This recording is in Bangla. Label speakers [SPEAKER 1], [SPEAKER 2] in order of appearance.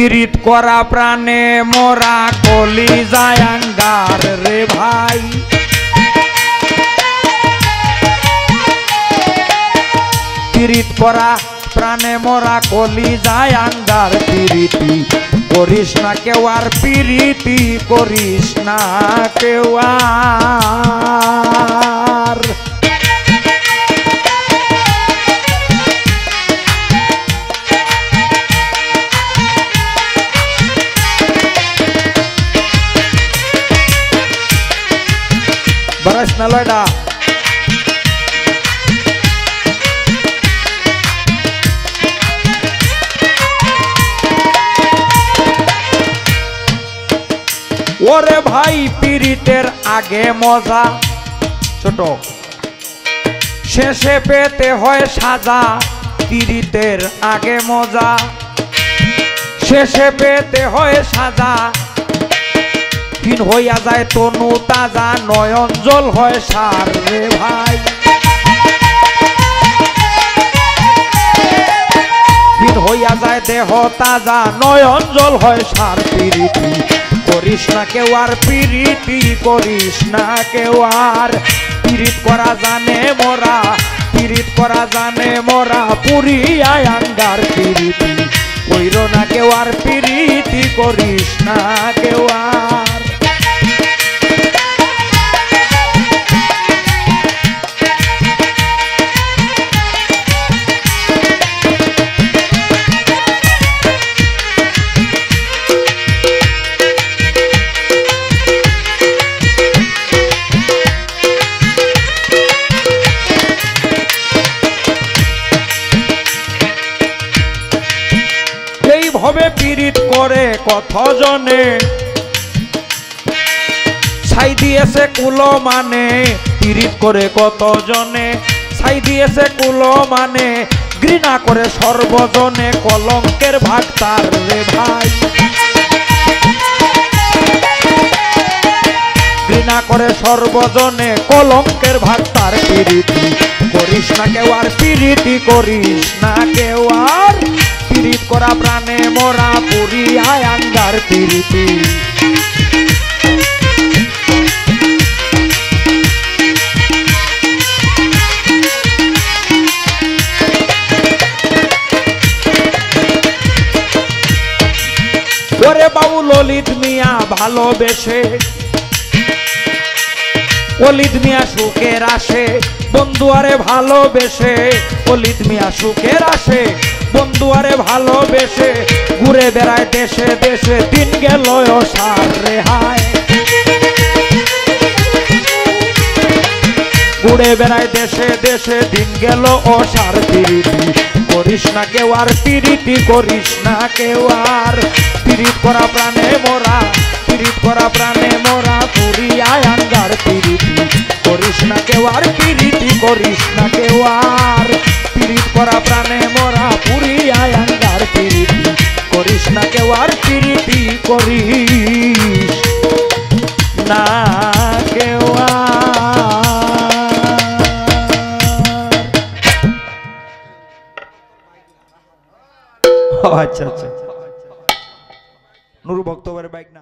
[SPEAKER 1] পীড়িত করা প্রাণে মোরা কলি যায় আঙ্গার রে ভাই। পীড়িত করা প্রাণে মোরা কলি যায় আঙ্গার। পীড়িতি করিস না কেউ আর, পীড়িতি করিস না কেউ আর। বারাস না লয়ডা ওরে ভাই পীড়িতের আগে মজা ছোট, শেষে পেতে হয় সাজা। পীড়িতের আগে মজা, শেষে পেতে হয় সাজা। হীন হইয়া যায় তনু তাজা, নয়ন জল হয় সার রে ভাই। হীন হইয়া যায় দেহ তাজা, নয়ন জল হয় সার। পীড়িতি করিস না কেউ আর, পীড়িতি করিস না কেউ আর। পীড়িত করা জানে মোরা, পীড়িত করা জানে মোরা, পুরিয়ায় আঙ্গার। পীড়িতি কইর না কেউ আর, পীড়িতি করিস না কেউ আর। এইভাবে পীড়িত করে কত জনে, ছাই দিয়েছে কুলো মানে। পীড়িত করে কত জনে, ছাই দিয়েছে কুলো মানে। ঘৃণা করে সর্বজনে, কলঙ্কের ভাগ তার রে ভাই। ঘৃণা করে সর্বজনে, কলঙ্কের ভাগ তার। পীড়িতি করিস না কেউ আর, পীড়িতি করিস না কেউ আর। পীড়িত করা প্রাণে মোরা পুরিয়ায় আঙ্গার। পীড়িতি ওরে বাবু ললিত মিয়া ভালোবেসে, ললিত মিয়া সুখের আসে বন্ধু আরে ভালোবেসে। ললিত মিয়া সুখের আসে বন্ধু আরে ভালোবেসে। ঘুরে বেড়ায় দেশে দেশে, দিন গেল সার রে হায়। ঘুরে বেড়ায় দেশে দেশে, দিন গেল অসার। পীড়িতি করিস না কেউ আর, পীড়িতি করিস না কেউ আর। পীড়িত করা প্রাণে মোরা, পীড়িত করা প্রাণে মোরা, পুরিয়ায় আঙ্গার। পীড়িতি করিস না কেউ আর, পীড়িতি করিস না কেউ আর। পীড়িত করা প্রাণে মোরা পুরিয়ায় আঙ্গার। পীড়িতি করিস না কেউ আর, পীড়িতি করিস না কেউ আর। আচ্ছা আচ্ছা নুরু ভক্তবারের বাইক না।